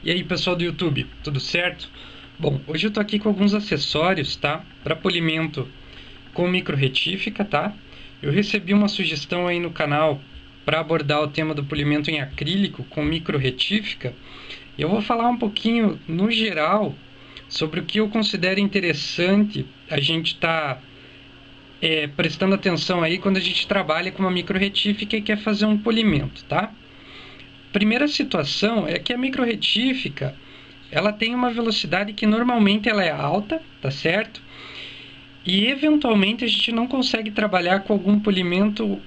E aí, pessoal do YouTube, tudo certo? Bom, hoje eu tô aqui com alguns acessórios, tá? Para polimento com micro retífica, tá? Eu recebi uma sugestão aí no canal para abordar o tema do polimento em acrílico com micro retífica. Eu vou falar um pouquinho, no geral, sobre o que eu considero interessante a gente tá prestando atenção aí quando a gente trabalha com uma micro retífica e quer fazer um polimento, tá? Primeira situação é que a micro retífica ela tem uma velocidade que normalmente ela é alta, tá certo? E eventualmente a gente não consegue trabalhar com algum polimento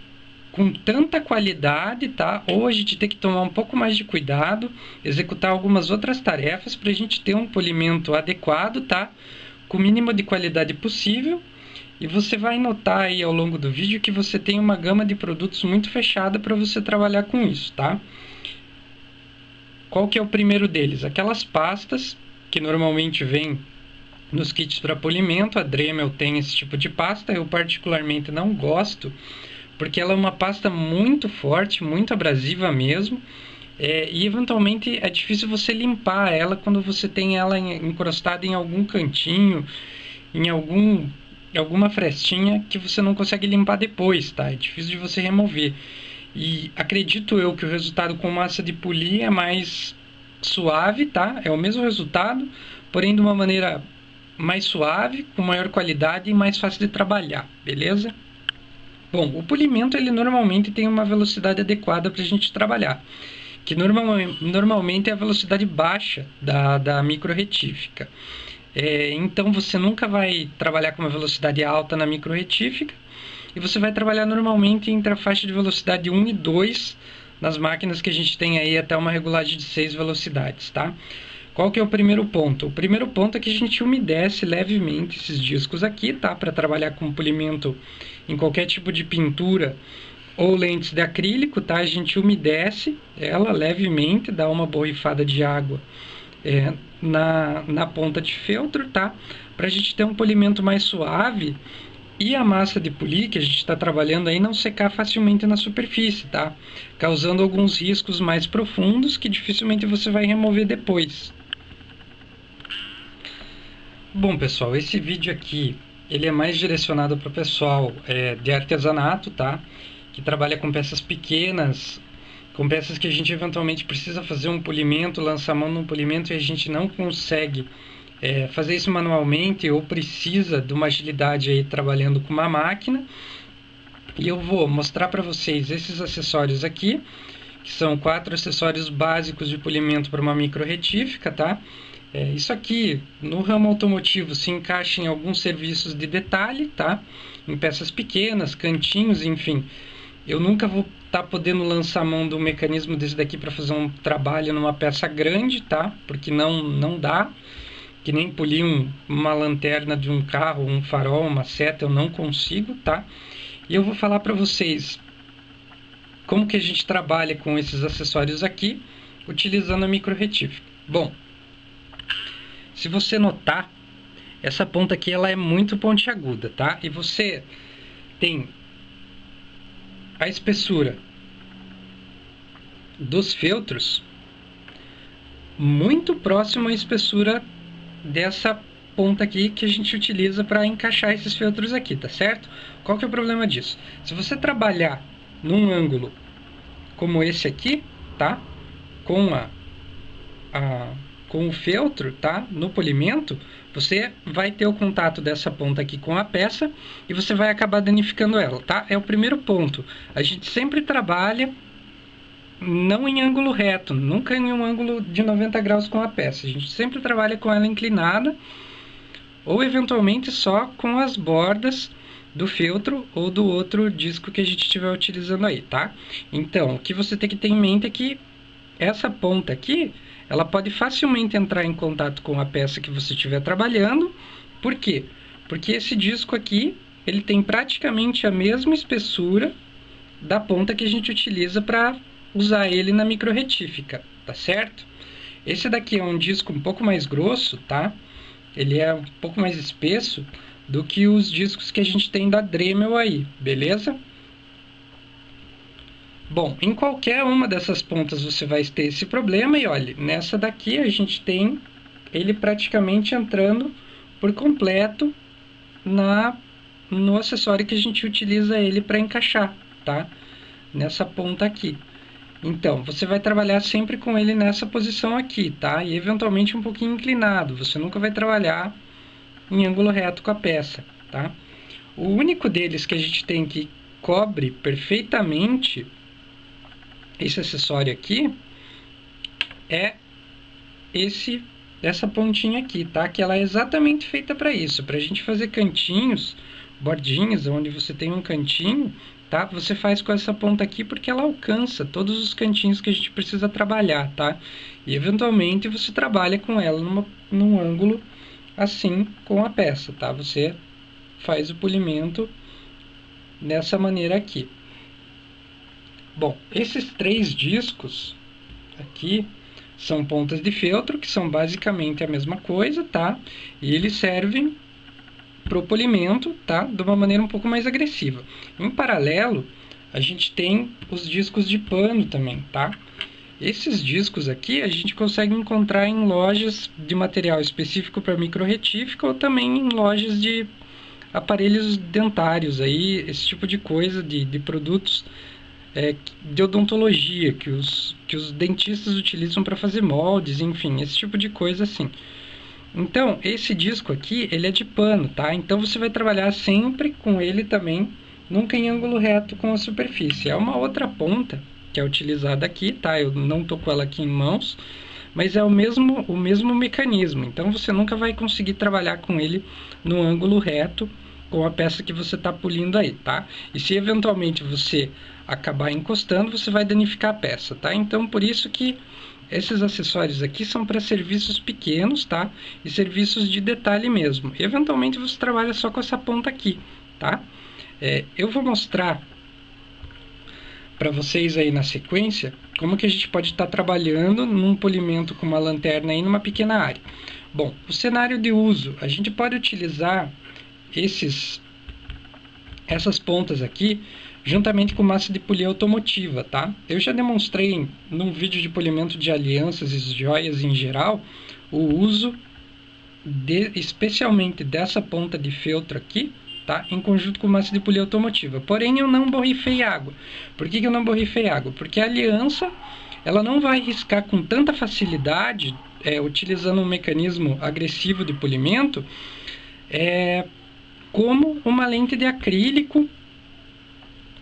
com tanta qualidade, tá? Ou a gente tem que tomar um pouco mais de cuidado, executar algumas outras tarefas para a gente ter um polimento adequado, tá? Com o mínimo de qualidade possível. E você vai notar aí ao longo do vídeo que você tem uma gama de produtos muito fechada para você trabalhar com isso, tá? Qual que é o primeiro deles? Aquelas pastas que normalmente vêm nos kits para polimento. A Dremel tem esse tipo de pasta. Eu particularmente não gosto, porque ela é uma pasta muito forte, muito abrasiva mesmo. E eventualmente é difícil você limpar ela quando você tem ela encrostada em algum cantinho, em alguma frestinha que você não consegue limpar depois, tá? É difícil de você remover. E acredito eu que o resultado com massa de polir é mais suave, tá? É o mesmo resultado, porém de uma maneira mais suave, com maior qualidade e mais fácil de trabalhar, beleza? Bom, o polimento ele normalmente tem uma velocidade adequada para a gente trabalhar, que normalmente é a velocidade baixa da micro retífica. Então você nunca vai trabalhar com uma velocidade alta na micro retífica, e você vai trabalhar normalmente entre a faixa de velocidade 1 e 2 nas máquinas que a gente tem aí até uma regulagem de 6 velocidades, tá? Qual que é o primeiro ponto? O primeiro ponto é que a gente umedece levemente esses discos aqui, tá? Para trabalhar com polimento em qualquer tipo de pintura ou lentes de acrílico, tá? A gente umedece ela levemente, dá uma borrifada de água na ponta de feltro, tá? Para a gente ter um polimento mais suave e a massa de polir que a gente está trabalhando aí não secar facilmente na superfície, tá? Causando alguns riscos mais profundos que dificilmente você vai remover depois. Bom, pessoal, esse vídeo aqui ele é mais direcionado para o pessoal de artesanato, tá? Que trabalha com peças pequenas, com peças que a gente eventualmente precisa fazer um polimento, lançar a mão num polimento e a gente não consegue fazer isso manualmente ou precisa de uma agilidade aí trabalhando com uma máquina. E eu vou mostrar para vocês esses acessórios aqui, que são 4 acessórios básicos de polimento para uma micro retífica, tá? Isso aqui no ramo automotivo se encaixa em alguns serviços de detalhe, tá? Em peças pequenas, cantinhos, enfim. Eu nunca vou estar podendo lançar a mão do mecanismo desse daqui para fazer um trabalho numa peça grande, tá? Porque não dá. Que nem polir uma lanterna de um carro, um farol, uma seta, eu não consigo, tá? E eu vou falar para vocês como que a gente trabalha com esses acessórios aqui, utilizando a micro retífica. Bom, se você notar, essa ponta aqui ela é muito pontiaguda, tá? E você tem a espessura dos feltros muito próximo à espessura dessa ponta aqui que a gente utiliza para encaixar esses feltros aqui, tá certo? Qual que é o problema disso? Se você trabalhar num ângulo como esse aqui, tá? Com o feltro, tá? No polimento, você vai ter o contato dessa ponta aqui com a peça e você vai acabar danificando ela, tá? É o primeiro ponto. A gente sempre trabalha não em ângulo reto, nunca em um ângulo de 90 graus com a peça. A gente sempre trabalha com ela inclinada ou eventualmente só com as bordas do feltro ou do outro disco que a gente estiver utilizando aí, tá? Então, o que você tem que ter em mente é que essa ponta aqui, ela pode facilmente entrar em contato com a peça que você estiver trabalhando. Por quê? Porque esse disco aqui, ele tem praticamente a mesma espessura da ponta que a gente utiliza para usar ele na micro retífica, tá certo? Esse daqui é um disco um pouco mais grosso, tá? Ele é um pouco mais espesso do que os discos que a gente tem da Dremel aí, beleza? Bom, em qualquer uma dessas pontas você vai ter esse problema e olha, nessa daqui a gente tem ele praticamente entrando por completo no acessório que a gente utiliza ele para encaixar, tá? Nessa ponta aqui. Então, você vai trabalhar sempre com ele nessa posição aqui, tá? E eventualmente um pouquinho inclinado, você nunca vai trabalhar em ângulo reto com a peça, tá? O único deles que a gente tem que cobre perfeitamente esse acessório aqui é essa pontinha aqui, tá? Que ela é exatamente feita para isso, para a gente fazer cantinhos, bordinhas, onde você tem um cantinho, tá? Você faz com essa ponta aqui porque ela alcança todos os cantinhos que a gente precisa trabalhar, tá? E eventualmente você trabalha com ela num ângulo assim com a peça, tá? Você faz o polimento dessa maneira aqui. Bom, esses 3 discos aqui são pontas de feltro, que são basicamente a mesma coisa, tá? E eles servem para o polimento, tá? De uma maneira um pouco mais agressiva. Em paralelo, a gente tem os discos de pano também, tá? Esses discos aqui a gente consegue encontrar em lojas de material específico para microretífica ou também em lojas de aparelhos dentários, aí, esse tipo de coisa, de produtos de odontologia que os dentistas utilizam para fazer moldes, enfim, esse tipo de coisa assim. Então, esse disco aqui, ele é de pano, tá? Então, você vai trabalhar sempre com ele também, nunca em ângulo reto com a superfície. É uma outra ponta que é utilizada aqui, tá? Eu não tô com ela aqui em mãos, mas é o mesmo mecanismo. Então, você nunca vai conseguir trabalhar com ele no ângulo reto com a peça que você está polindo aí, tá? E se eventualmente você acabar encostando, você vai danificar a peça, tá? Então, por isso que esses acessórios aqui são para serviços pequenos, tá? E serviços de detalhe mesmo. Eventualmente você trabalha só com essa ponta aqui, tá? Eu vou mostrar para vocês aí na sequência como que a gente pode estar trabalhando num polimento com uma lanterna aí numa pequena área. Bom, o cenário de uso, a gente pode utilizar essas pontas aqui juntamente com massa de polir automotiva, tá? Eu já demonstrei num vídeo de polimento de alianças e joias em geral o uso especialmente dessa ponta de feltro aqui, tá? Em conjunto com massa de polir automotiva. Porém, eu não borrifei água. Por que eu não borrifei água? Porque a aliança ela não vai riscar com tanta facilidade, utilizando um mecanismo agressivo de polimento, como uma lente de acrílico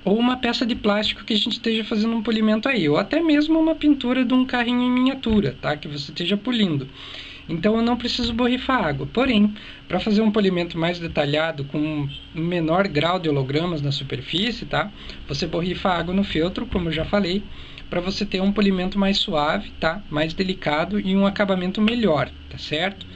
ou uma peça de plástico que a gente esteja fazendo um polimento aí, ou até mesmo uma pintura de um carrinho em miniatura, tá? Que você esteja polindo. Então eu não preciso borrifar água. Porém, para fazer um polimento mais detalhado, com um menor grau de hologramas na superfície, tá? Você borrifa água no feltro, como eu já falei, para você ter um polimento mais suave, tá? Mais delicado e um acabamento melhor, tá certo?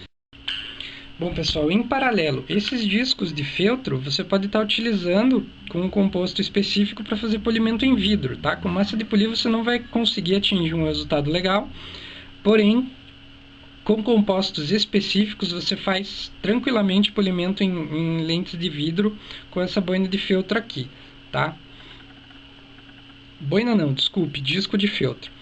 Bom, pessoal, em paralelo, esses discos de feltro você pode estar utilizando com um composto específico para fazer polimento em vidro, tá? Com massa de polir você não vai conseguir atingir um resultado legal, porém, com compostos específicos você faz tranquilamente polimento em lentes de vidro com essa boina de feltro aqui, tá? Boina não, desculpe, disco de feltro.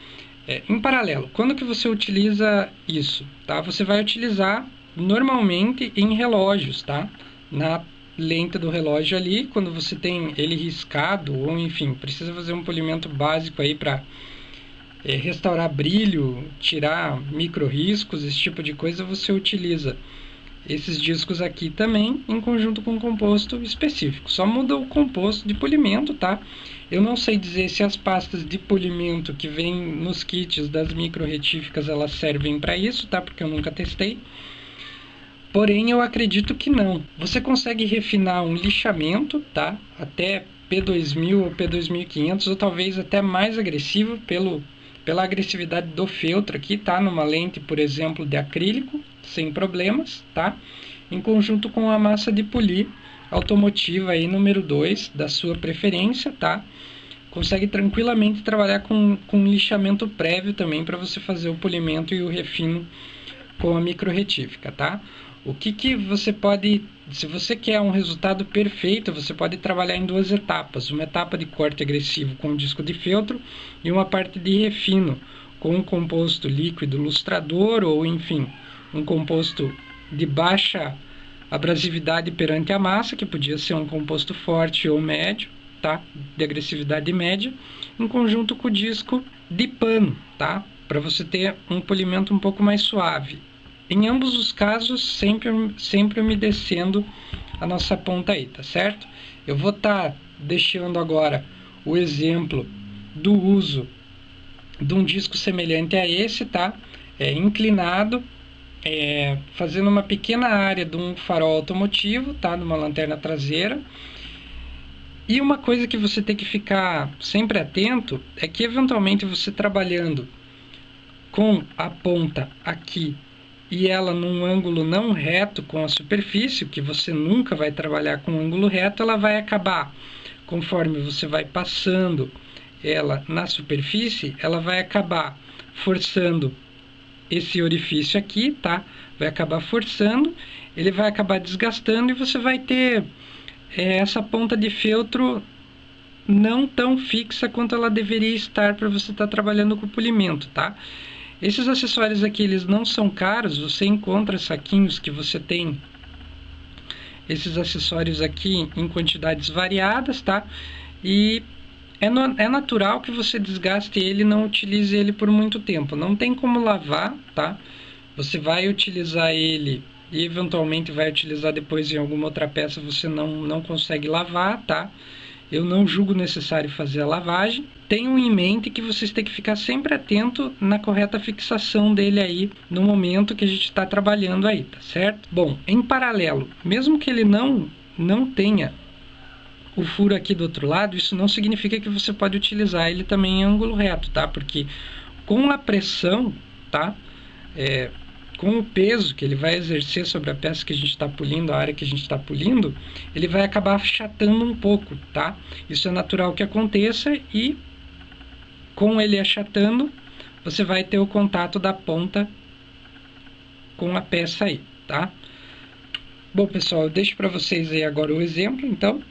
Em paralelo, quando que você utiliza isso, tá? Você vai utilizar normalmente em relógios, tá? Na lente do relógio ali, quando você tem ele riscado, ou enfim, precisa fazer um polimento básico aí para restaurar brilho, tirar micro riscos, esse tipo de coisa, você utiliza esses discos aqui também em conjunto com um composto específico. Só muda o composto de polimento, tá? Eu não sei dizer se as pastas de polimento que vêm nos kits das micro retíficas elas servem para isso, tá? Porque eu nunca testei. Porém, eu acredito que não. Você consegue refinar um lixamento, tá? Até P2000 ou P2500, ou talvez até mais agressivo pela agressividade do feltro aqui, tá? Numa lente, por exemplo, de acrílico, sem problemas, tá? Em conjunto com a massa de polir automotiva aí, número 2, da sua preferência, tá? Consegue tranquilamente trabalhar com lixamento prévio também para você fazer o polimento e o refino com a micro retífica, tá? O que você pode, se você quer um resultado perfeito, você pode trabalhar em duas etapas. Uma etapa de corte agressivo com o disco de feltro e uma parte de refino com um composto líquido lustrador ou, enfim, um composto de baixa abrasividade perante a massa, que podia ser um composto forte ou médio, tá? De agressividade média, em conjunto com o disco de pano, tá? Para você ter um polimento um pouco mais suave. Em ambos os casos, sempre umedecendo a nossa ponta aí, tá certo? Eu vou estar deixando agora o exemplo do uso de um disco semelhante a esse, tá? Inclinado, fazendo uma pequena área de um farol automotivo, tá? Numa lanterna traseira. E uma coisa que você tem que ficar sempre atento é que, eventualmente, você trabalhando com a ponta aqui e ela num ângulo não reto com a superfície, que você nunca vai trabalhar com ângulo reto, ela vai acabar, conforme você vai passando ela na superfície, ela vai acabar forçando esse orifício aqui, tá? Vai acabar forçando, ele vai acabar desgastando e você vai ter essa ponta de feltro não tão fixa quanto ela deveria estar para você estar trabalhando com o polimento, tá? Esses acessórios aqui, eles não são caros, você encontra saquinhos que você tem esses acessórios aqui em quantidades variadas, tá? E é natural que você desgaste ele e não utilize ele por muito tempo. Não tem como lavar, tá? Você vai utilizar ele e eventualmente vai utilizar depois em alguma outra peça, você não consegue lavar, tá? Eu não julgo necessário fazer a lavagem. Tenham em mente que vocês têm que ficar sempre atento na correta fixação dele aí no momento que a gente está trabalhando aí, tá certo? Bom, em paralelo, mesmo que ele não tenha o furo aqui do outro lado, isso não significa que você pode utilizar ele também em ângulo reto, tá? Porque com a pressão, tá? Com o peso que ele vai exercer sobre a peça que a gente está polindo, a área que a gente está polindo, ele vai acabar achatando um pouco, tá? Isso é natural que aconteça e com ele achatando, você vai ter o contato da ponta com a peça aí, tá? Bom, pessoal, eu deixo para vocês aí agora o exemplo, então.